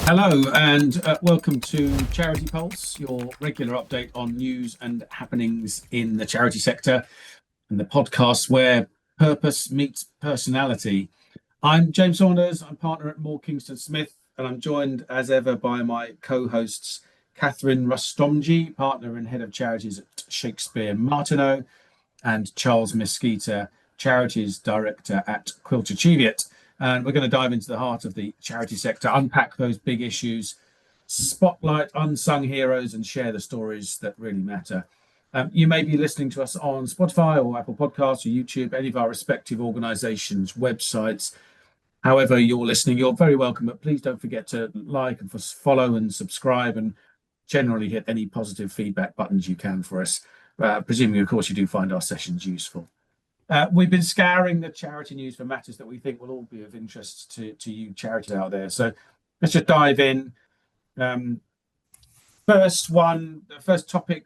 Hello and welcome to CharitEpulse, your regular update on news and happenings in the charity sector and the podcast where purpose meets personality. I'm James Saunders, I'm partner at Moore Kingston Smith, and I'm joined as ever by my co-hosts Catherine Rustomji, partner and head of charities at Shakespeare Martineau, and Charles Mesquita, charities director at Quilter Cheviot. And we're going to dive into the heart of the charity sector, unpack those big issues, spotlight unsung heroes, and share the stories that really matter. You may be listening to us on Spotify or Apple Podcasts or YouTube, any of our respective organisations' websites. However you're listening, you're very welcome, but please don't forget to like and follow and subscribe and generally hit any positive feedback buttons you can for us, presuming, of course, you do find our sessions useful. We've been scouring the charity news for matters that we think will all be of interest to you charities out there. So let's just dive in. First topic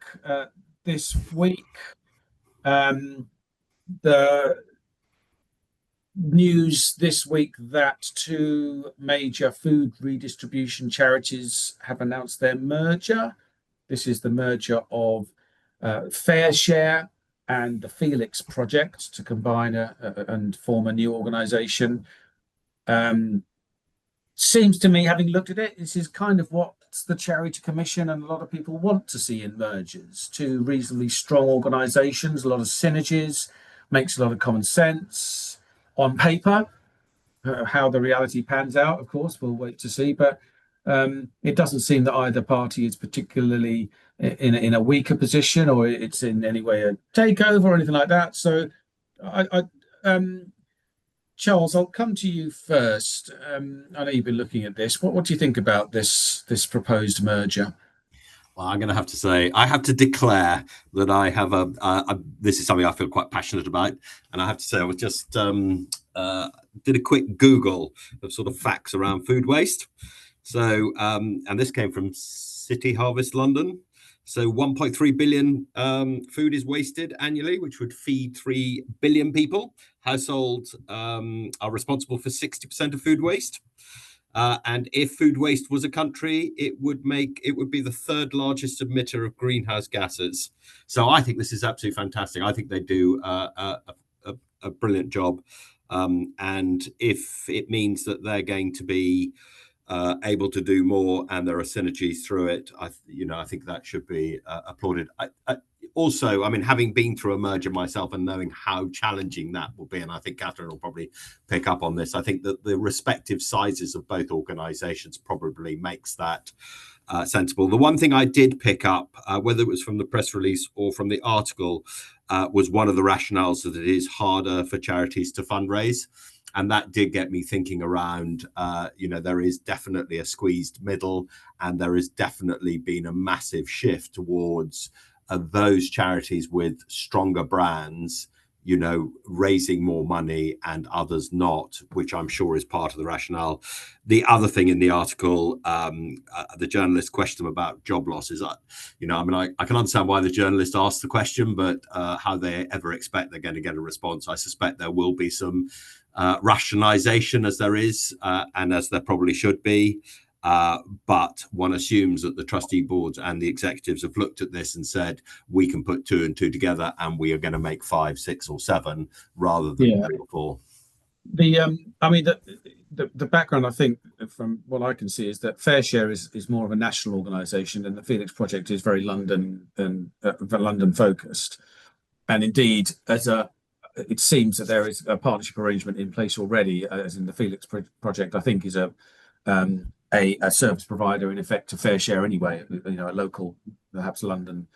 this week, the news this week that two major food redistribution charities have announced their merger. This is the merger of FareShare and the Felix Project to combine and form a new organisation. Seems to me, having looked at it, this is kind of what the Charity Commission and a lot of people want to see in mergers. Two reasonably strong organisations, a lot of synergies, makes a lot of common sense on paper. How the reality pans out, of course, we'll wait to see. But it doesn't seem that either party is particularly in a weaker position, or it's in any way a takeover or anything like that. So, Charles, I'll come to you first. I know you've been looking at this. What do you think about this proposed merger? Well, I'm going to have to say, I have to declare that I have this is something I feel quite passionate about. And I have to say, I was just did a quick Google of sort of facts around food waste. So, and this came from City Harvest London. So 1.3 billion food is wasted annually, which would feed 3 billion people. Households are responsible for 60% of food waste. And if food waste was a country, it would be the third largest emitter of greenhouse gases. So I think this is absolutely fantastic. I think they do a brilliant job. And if it means that they're going to be able to do more and there are synergies through it, I think that should be applauded. Also, I mean, having been through a merger myself and knowing how challenging that will be, and I think Catherine will probably pick up on this, I think that the respective sizes of both organisations probably makes that sensible. The one thing I did pick up, whether it was from the press release or from the article, was one of the rationales that it is harder for charities to fundraise. And that did get me thinking around, there is definitely a squeezed middle, and there has definitely been a massive shift towards those charities with stronger brands, raising more money and others not, which I'm sure is part of the rationale. The other thing in the article, the journalist questioned about job losses. I can understand why the journalist asked the question, but how they ever expect they're going to get a response. I suspect there will be some rationalization, as there is, and as there probably should be. But one assumes that the trustee boards and the executives have looked at this and said, we can put 2 and 2 together and we are going to make 5, 6 or 7 rather than 3 or 4. The background, I think, from what I can see, is that FareShare is more of a national organisation, and the Felix Project is very London focused. And indeed, it seems that there is a partnership arrangement in place already, as in the Felix Project, I think, is a service provider in effect to FareShare anyway, a local, perhaps London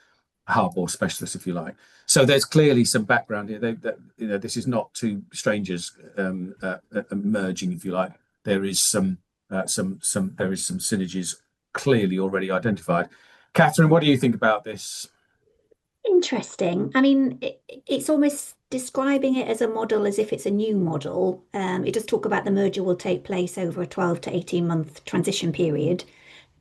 hub or specialist, if you like. So there's clearly some background here. This is not two strangers merging, if you like. There is some synergies clearly already identified. Catherine, what do you think about this? Interesting. I mean, it's almost describing it as a model as if it's a new model. It does talk about the merger will take place over a 12 to 18 month transition period.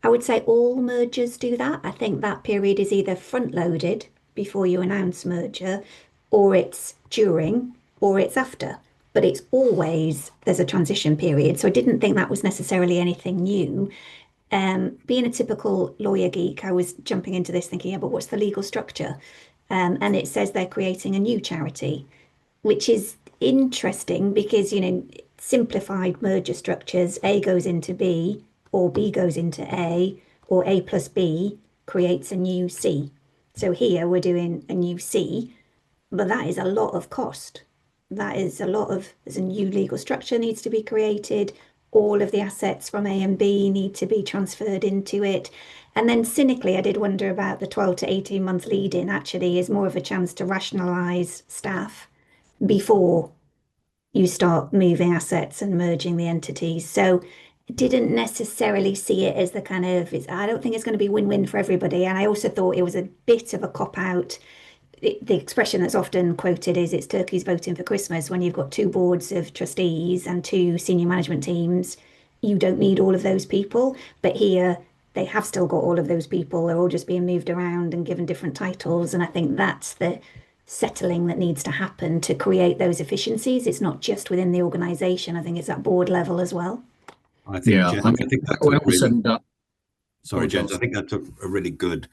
I would say all mergers do that. I think that period is either front loaded before you announce merger, or it's during, or it's after. But it's always, there's a transition period. So I didn't think that was necessarily anything new. Being a typical lawyer geek, I was jumping into this thinking, yeah, but what's the legal structure? And it says they're creating a new charity, which is interesting because, simplified merger structures, A goes into B, or B goes into A, or A plus B creates a new C. So here we're doing a new C, but that is a lot of cost. There's a new legal structure needs to be created. All of the assets from A and B need to be transferred into it. And then cynically, I did wonder about the 12 to 18 month lead in actually is more of a chance to rationalize staff before you start moving assets and merging the entities. So didn't necessarily see it as the kind of, I don't think it's going to be win-win for everybody. And I also thought it was a bit of a cop-out. The expression that's often quoted is it's turkeys voting for Christmas. When you've got two boards of trustees and two senior management teams, you don't need all of those people. But here, they have still got all of those people. They're all just being moved around and given different titles. And I think that's the settling that needs to happen to create those efficiencies. It's not just within the organisation. I think it's at board level as well. I think, Yeah, Jen, I I mean, think that's when a all said really, and done, sorry, Jen, Charles. I think that's a really good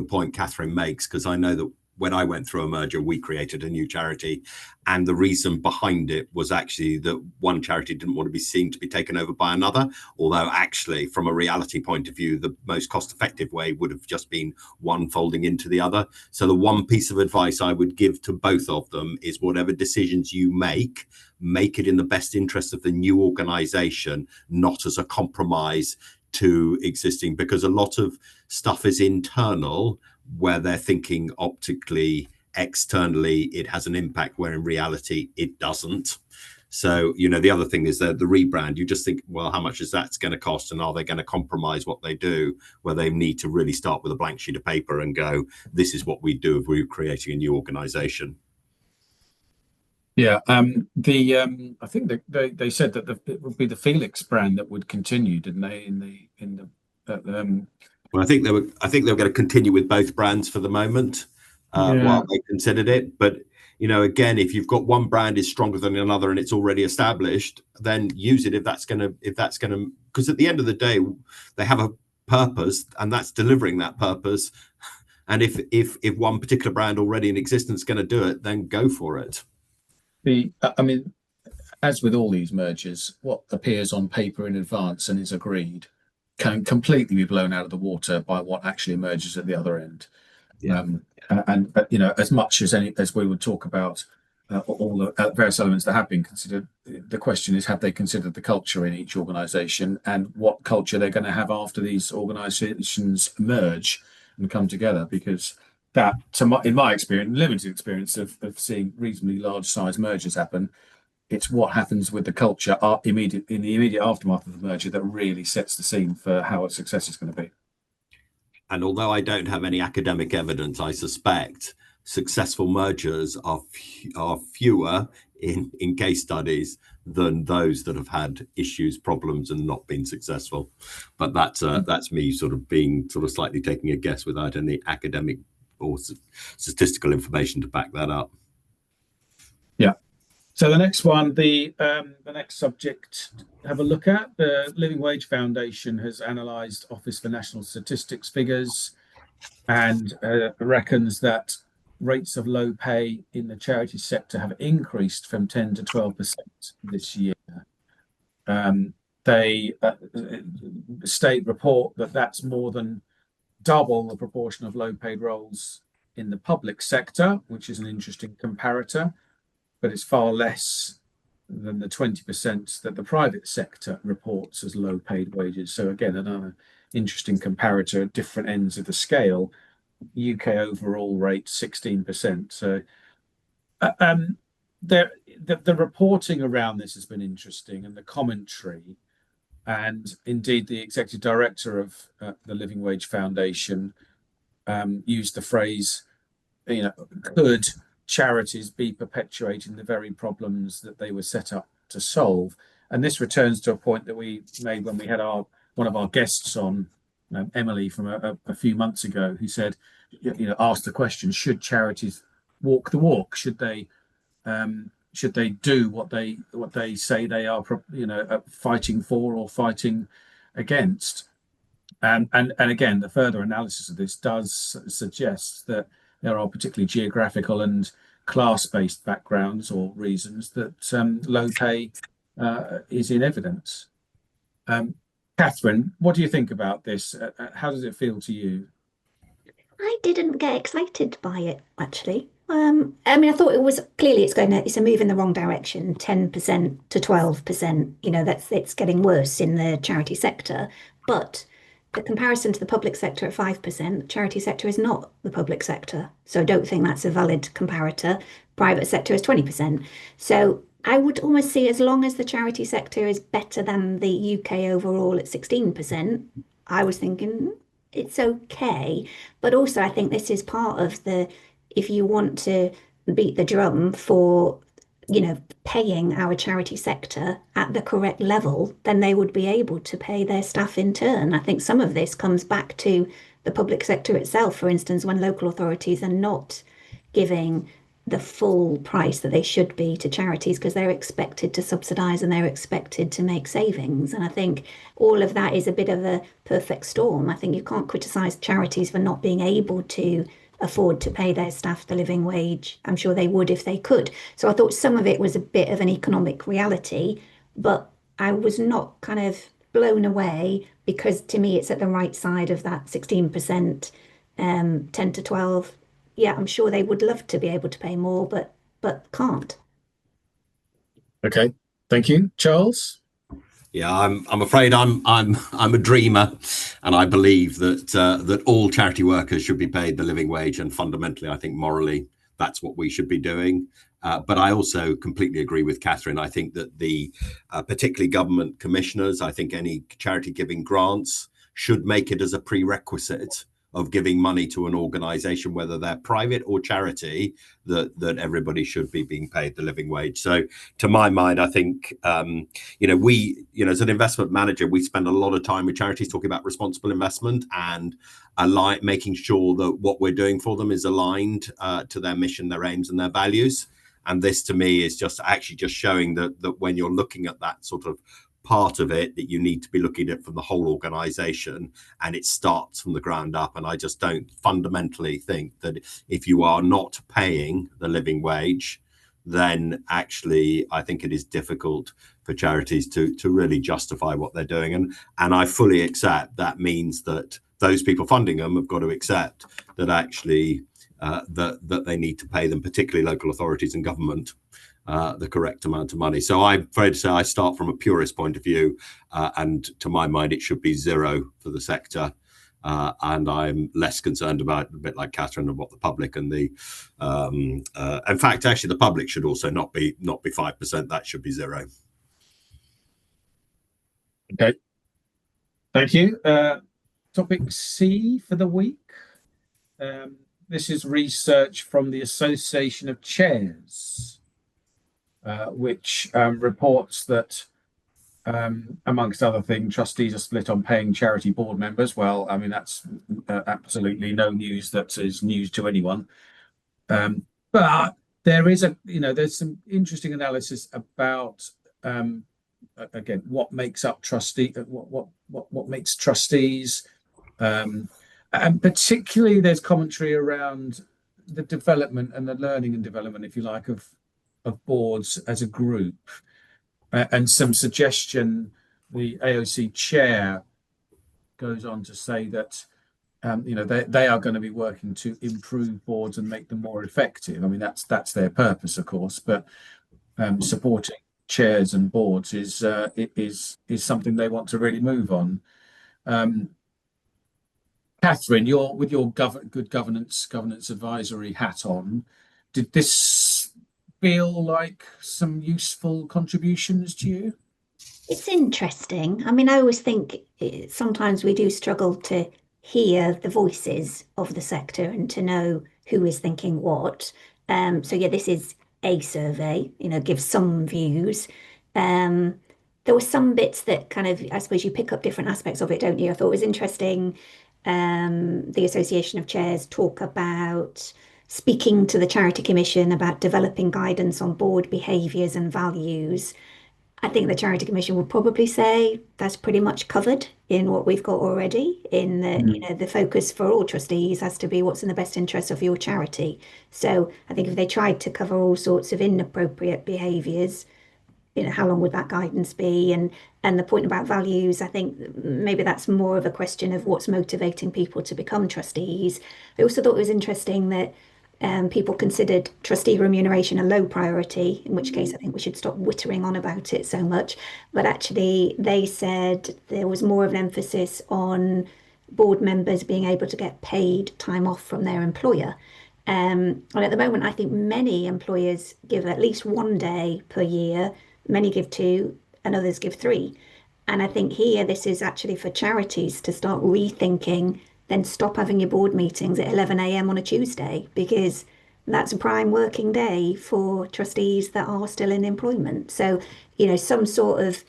point Catherine makes, because I know that when I went through a merger, we created a new charity. And the reason behind it was actually that one charity didn't want to be seen to be taken over by another. Although actually, from a reality point of view, the most cost effective way would have just been one folding into the other. So the one piece of advice I would give to both of them is whatever decisions you make it in the best interest of the new organization, not as a compromise to existing, because a lot of stuff is internal where they're thinking optically, externally, it has an impact, where in reality, it doesn't. So, the other thing is that the rebrand, you just think, well, how much is that's going to cost? And are they going to compromise what they do, where they need to really start with a blank sheet of paper and go, this is what we do if we're creating a new organization. Yeah, I think they said that it would be the Felix brand that would continue, didn't they? Well, I think they were going to continue with both brands for the moment, while they considered it. But again, if you've got one brand is stronger than another and it's already established, then use it if that's going to, because at the end of the day, they have a purpose, and that's delivering that purpose. And if one particular brand already in existence is going to do it, then go for it. I mean, as with all these mergers, what appears on paper in advance and is agreed can completely be blown out of the water by what actually emerges at the other end. Yeah. And as much as we would talk about all the various elements that have been considered, the question is, have they considered the culture in each organisation and what culture they're going to have after these organisations merge and come together? Because that, in my experience, limited experience of seeing reasonably large size mergers happen, it's what happens with the culture in the immediate aftermath of the merger that really sets the scene for how a success is going to be. And although I don't have any academic evidence, I suspect successful mergers are fewer in case studies than those that have had issues, problems, and not been successful. But that's me sort of being slightly taking a guess without any academic or statistical information to back that up. Yeah. So the next one, the next subject to have a look at, the Living Wage Foundation has analysed Office for National Statistics figures and reckons that rates of low pay in the charity sector have increased from 10 to 12% this year. They state report that that's more than double the proportion of low paid roles in the public sector, which is an interesting comparator, but it's far less than the 20% that the private sector reports as low paid wages. So again, another interesting comparator at different ends of the scale. UK overall rate 16%. So the reporting around this has been interesting, and the commentary, and indeed the executive director of the Living Wage Foundation used the phrase, could charities be perpetuating the very problems that they were set up to solve? And this returns to a point that we made when we had one of our guests on, Emily, from a few months ago, who said, asked the question: should charities walk the walk? Should they do what they say they are, fighting for or fighting against? And again, the further analysis of this does suggest that there are particularly geographical and class-based backgrounds or reasons that low pay is in evidence. Catherine, what do you think about this? How does it feel to you? I didn't get excited by it actually. I mean, I thought it was clearly it's a move in the wrong direction, 10% to 12%. It's getting worse in the charity sector. But the comparison to the public sector at 5%, the charity sector is not the public sector. So I don't think that's a valid comparator. Private sector is 20%. So I would almost see as long as the charity sector is better than the UK overall at 16%, I was thinking it's okay. But also, I think this is part of if you want to beat the drum for, paying our charity sector at the correct level, then they would be able to pay their staff in turn. I think some of this comes back to the public sector itself, for instance, when local authorities are not giving the full price that they should be to charities because they're expected to subsidise and they're expected to make savings. And I think all of that is a bit of a perfect storm. I think you can't criticise charities for not being able to afford to pay their staff the living wage. I'm sure they would if they could. So I thought some of it was a bit of an economic reality, but I was not kind of blown away because to me it's at the right side of that 16%, 10 to 12. Yeah, I'm sure they would love to be able to pay more, but can't. Okay, thank you, Charles. Yeah, I'm afraid I'm a dreamer, and I believe that all charity workers should be paid the living wage, and fundamentally, I think morally that's what we should be doing. But I also completely agree with Catherine. I think that the particularly government commissioners, I think any charity giving grants should make it as a prerequisite of giving money to an organization, whether they're private or charity, that everybody should be being paid the living wage. So to my mind, I think, as an investment manager, we spend a lot of time with charities talking about responsible investment and making sure that what we're doing for them is aligned to their mission, their aims and their values. And this to me is just showing that when you're looking at that sort of part of it, that you need to be looking at it from the whole organization, and it starts from the ground up. And I just don't fundamentally think that if you are not paying the living wage, then actually I think it is difficult for charities to really justify what they're doing. And I fully accept that means that those people funding them have got to accept that actually that they need to pay them, particularly local authorities and government, the correct amount of money. So I'm afraid to say I start from a purist point of view, and to my mind it should be zero for the sector, and I'm less concerned about, a bit like Catherine, of what the public and the in fact actually the public should also not be 5%, that should be zero. Okay, thank you. Topic C for the week. This is research from the Association of Chairs, which reports that, amongst other things, trustees are split on paying charity board members. Well, I mean, that's absolutely no news that is news to anyone. But there is there's some interesting analysis about, again, what makes up what makes trustees, and particularly there's commentary around the development and the learning and development, if you like, of boards as a group, and some suggestion. The AOC chair goes on to say that they are going to be working to improve boards and make them more effective. I mean, that's their purpose, of course, but supporting chairs and boards is something they want to really move on. Catherine, you're with your good governance advisory hat on. Did this feel like some useful contributions to you? It's interesting. I mean, I always think sometimes we do struggle to hear the voices of the sector and to know who is thinking what. So yeah, this is a survey, gives some views. There were some bits that kind of, I suppose you pick up different aspects of it, don't you? I thought it was interesting. The Association of Chairs talk about speaking to the Charity Commission about developing guidance on board behaviours and values. I think the Charity Commission would probably say that's pretty much covered in what we've got already. In the, you know, the focus for all trustees has to be what's in the best interest of your charity. So I think if they tried to cover all sorts of inappropriate behaviours, you know, how long would that guidance be? And the point about values, I think maybe that's more of a question of what's motivating people to become trustees. I also thought it was interesting that people considered trustee remuneration a low priority, in which case I think we should stop whittering on about it so much. But actually, they said there was more of an emphasis on board members being able to get paid time off from their employer. And at the moment, I think many employers give at least 1 day per year, many give 2, and others give 3. And I think here, this is actually for charities to start rethinking, then stop having your board meetings at 11 a.m. on a Tuesday, because that's a prime working day for trustees that are still in employment. So, you know, some sort of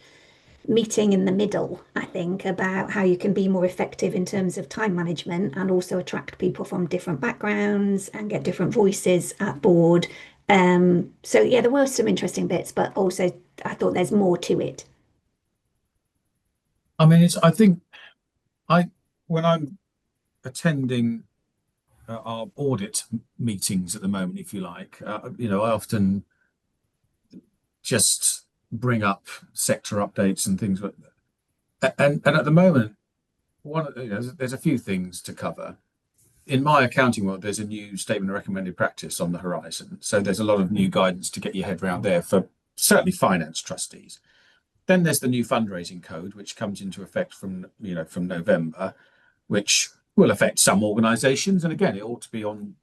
meeting in the middle, I think, about how you can be more effective in terms of time management and also attract people from different backgrounds and get different voices at board. So yeah, there were some interesting bits, but also I thought there's more to it. I mean, I think when I'm attending our audit meetings at the moment, if you like, you know, I often just bring up sector updates and things like that. And at the moment, there's a few things to cover. In my accounting world, there's a new statement of recommended practice on the horizon. So there's a lot of new guidance to get your head around there for certainly finance trustees. Then there's the new fundraising code, which comes into effect from November, which will affect some organisations. And again, it ought to be on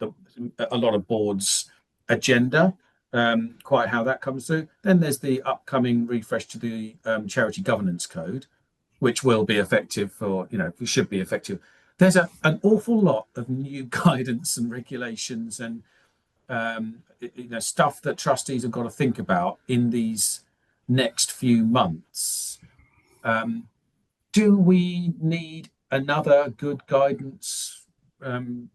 a lot of boards' agenda, quite how that comes through. Then there's the upcoming refresh to the charity governance code, which will be effective should be effective. There's an awful lot of new guidance and regulations and stuff that trustees have got to think about in these next few months. Do we need another good guidance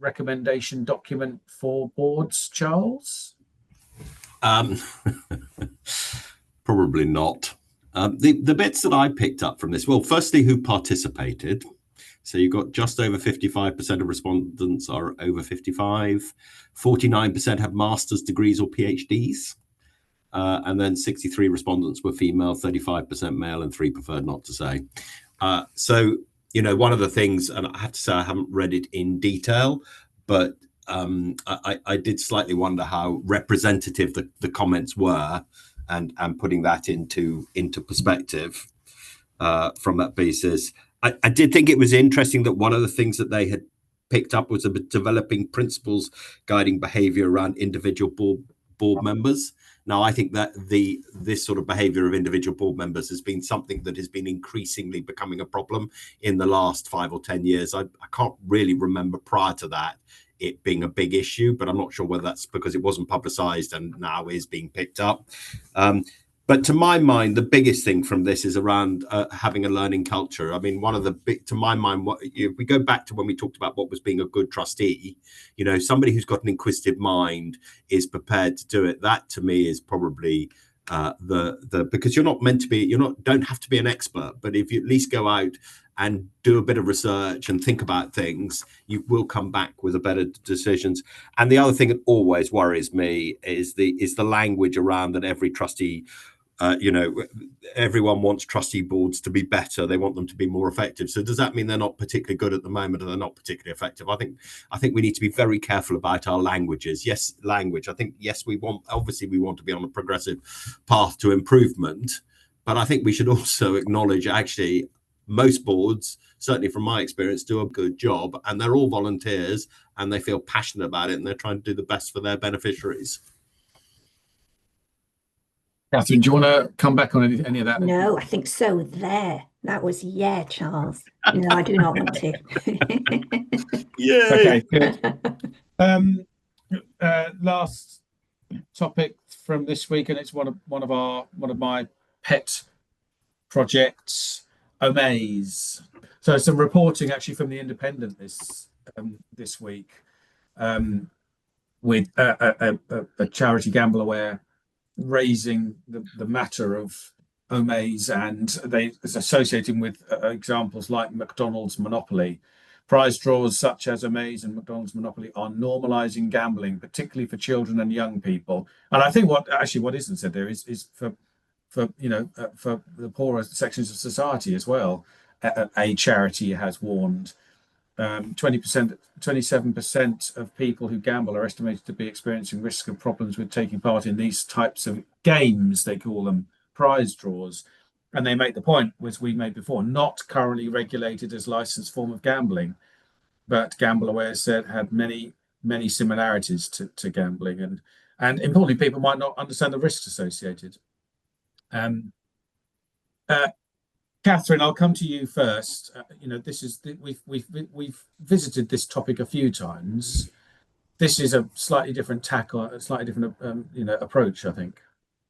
recommendation document for boards, Charles? Probably not. The bits that I picked up from this, well, firstly, who participated. So you've got just over 55% of respondents are over 55, 49% have master's degrees or PhDs, and then 63 respondents were female, 35% male, and 3 preferred not to say. So, you know, one of the things, and I have to say I haven't read it in detail, but I did slightly wonder how representative the comments were, and putting that into perspective from that basis. I did think it was interesting that one of the things that they had picked up was about developing principles guiding behaviour around individual board members. Now, I think that this sort of behaviour of individual board members has been something that has been increasingly becoming a problem in the last 5 or 10 years. I can't really remember prior to that it being a big issue, but I'm not sure whether that's because it wasn't publicised and now is being picked up. But to my mind, the biggest thing from this is around having a learning culture. I mean, one of the big, to my mind, if we go back to when we talked about what was being a good trustee, you know, somebody who's got an inquisitive mind is prepared to do it. That to me is probably because you're not meant to be, don't have to be an expert, but if you at least go out and do a bit of research and think about things, you will come back with a better decisions. And the other thing that always worries me is the language around that every trustee, everyone wants trustee boards to be better. They want them to be more effective. So does that mean they're not particularly good at the moment, or they're not particularly effective? I think we need to be very careful about our languages. Yes, language. I think, yes, we want to be on a progressive path to improvement, but I think we should also acknowledge actually most boards, certainly from my experience, do a good job, and they're all volunteers and they feel passionate about it and they're trying to do the best for their beneficiaries. Catherine, do you want to come back on any of that? No, I think so. That was Charles. No, I do not want to. Okay, good. Last topic from this week, and it's one of my pet projects, Omaze. So some reporting actually from the Independent this week, with a charity Gamble Aware raising the matter of Omaze, and it's associating with examples like McDonald's monopoly. Prize draws such as Omaze and McDonald's monopoly are normalizing gambling, particularly for children and young people. And I think what isn't said there is for for the poorer sections of society as well. A charity has warned 20%, 27% of people who gamble are estimated to be experiencing risk of problems with taking part in these types of games. They call them prize draws. And they make the point, which we made before, not currently regulated as licensed form of gambling, but GambleAware said had many, many similarities to gambling. And importantly, people might not understand the risks associated. Catherine, I'll come to you first. This is we've visited this topic a few times. This is a slightly different tack or a slightly different approach, I think.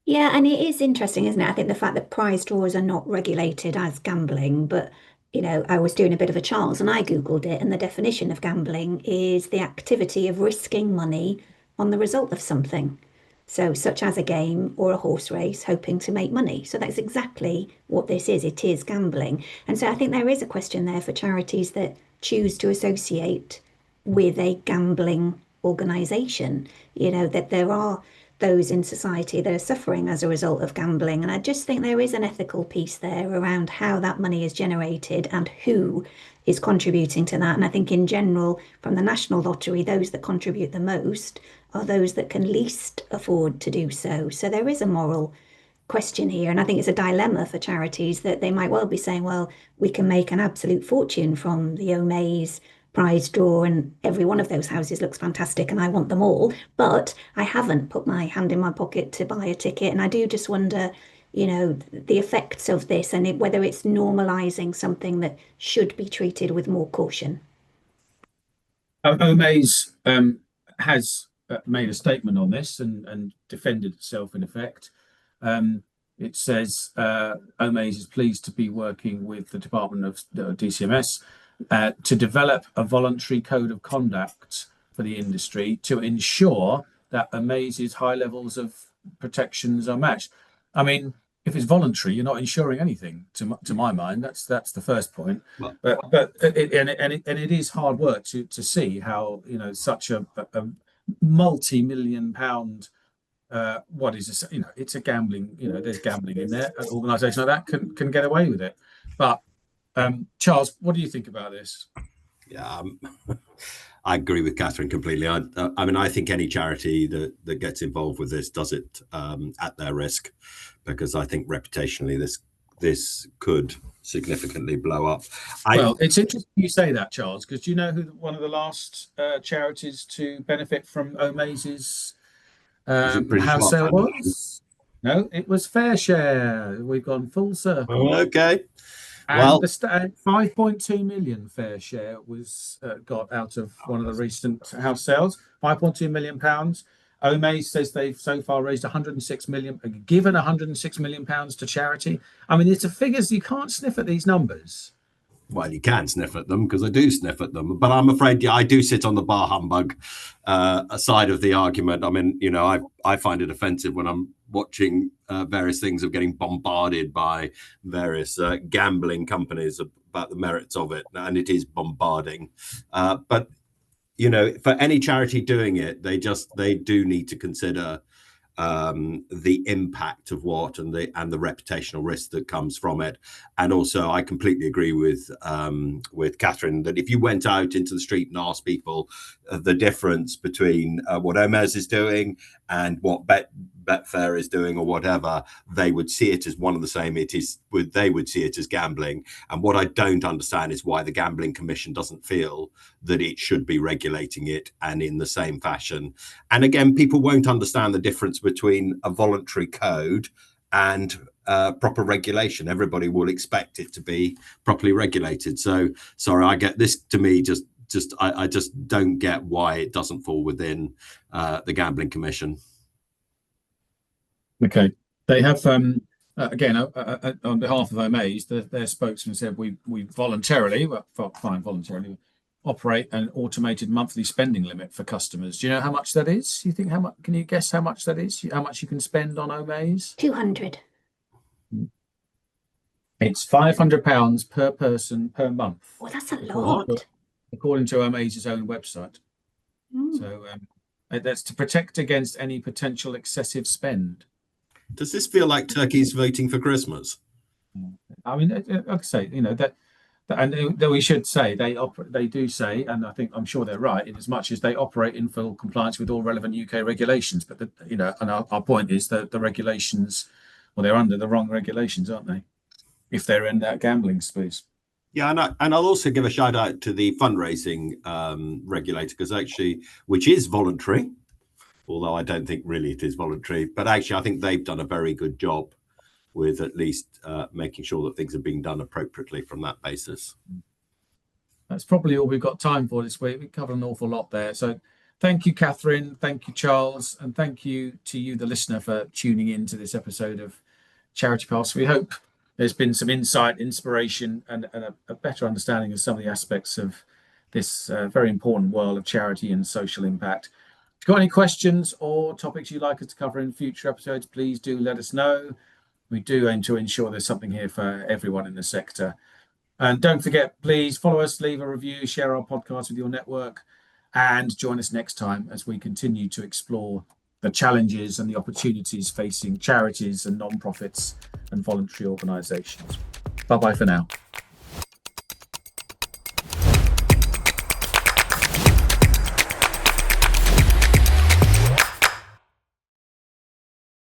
Yeah, and it is interesting, isn't it? I think the fact that prize draws are not regulated as gambling, but I was doing a bit of a Charles and I Googled it, and the definition of gambling is the activity of risking money on the result of something. So, such as a game or a horse race, hoping to make money. So that's exactly what this is. It is gambling. And so I think there is a question there for charities that choose to associate with a gambling organisation, that there are those in society that are suffering as a result of gambling. And I just think there is an ethical piece there around how that money is generated and who is contributing to that. And I think in general, from the National Lottery, those that contribute the most are those that can least afford to do so. So there is a moral question here. And I think it's a dilemma for charities that they might well be saying, well, we can make an absolute fortune from the Omaze prize draw, and every one of those houses looks fantastic and I want them all, but I haven't put my hand in my pocket to buy a ticket. And I do just wonder, the effects of this and whether it's normalizing something that should be treated with more caution. Omaze has made a statement on this and defended itself in effect. It says Omaze is pleased to be working with the Department of DCMS to develop a voluntary code of conduct for the industry to ensure that Omaze's high levels of protections are matched. I mean, if it's voluntary, you're not ensuring anything. To my mind, that's the first point. Well, but it is hard work to see how such a multi-million-pound what is this? It's a gambling. There's gambling in there. An organisation like that can get away with it. But Charles, what do you think about this? Yeah, I agree with Catherine completely. I mean, I think any charity that gets involved with this does it at their risk, because I think reputationally this could significantly blow up. Well, it's interesting you say that, Charles, because do you know who one of the last charities to benefit from Omaze's house sale was? No, it was Fair Share. We've gone full circle. Oh, okay. And Well, the 5.2 million Fair Share was got out of one of the recent house sales. 5.2 million pounds. Omaze says they've so far raised 106 million, given 106 million pounds to charity. I mean, it's a figures you can't sniff at these numbers. Well, you can sniff at them because I do sniff at them, but I'm afraid I do sit on the bar humbug side of the argument. I mean, I find it offensive when I'm watching various things of getting bombarded by various gambling companies about the merits of it, and it is bombarding. But for any charity doing it, they do need to consider the impact of what and the reputational risk that comes from it. And also, I completely agree with Catherine that if you went out into the street and asked people the difference between what Omaze is doing and what Betfair is doing or whatever, they would see it as one of the same. They would see it as gambling. And what I don't understand is why the Gambling Commission doesn't feel that it should be regulating it and in the same fashion. And again, people won't understand the difference between a voluntary code and proper regulation. Everybody will expect it to be properly regulated. So sorry, I get this. To me, I just don't get why it doesn't fall within the Gambling Commission. Okay, they have again on behalf of Omaze, their spokesman said we voluntarily operate an automated monthly spending limit for customers. Do you know how much that is? You think how much? Can you guess how much that is? How much you can spend on Omaze? 200. It's £500 per person per month, Oh, that's a lot. according to Amaze's own website. So that's to protect against any potential excessive spend. Does this feel like turkeys voting for Christmas? I mean, like I say, and we should say they do say, and I'm sure they're right, in as much as they operate in full compliance with all relevant UK regulations. But and our point is that the regulations, well, they're under the wrong regulations, aren't they? If they're in that gambling space. Yeah, and I'll also give a shout out to the fundraising regulator, because which is voluntary, although I don't think really it is voluntary. But actually, I think they've done a very good job with at least making sure that things are being done appropriately from that basis. That's probably all we've got time for this week. We covered an awful lot there. So thank you, Catherine. Thank you, Charles. And thank you to you, the listener, for tuning in to this episode of Charity Pulse. We hope there's been some insight, inspiration, and a better understanding of some of the aspects of this very important world of charity and social impact. If you've got any questions or topics you'd like us to cover in future episodes, please do let us know. We do aim to ensure there's something here for everyone in the sector. And don't forget, please follow us, leave a review, share our podcast with your network, and join us next time as we continue to explore the challenges and the opportunities facing charities and non-profits and voluntary organisations. Bye-bye for now.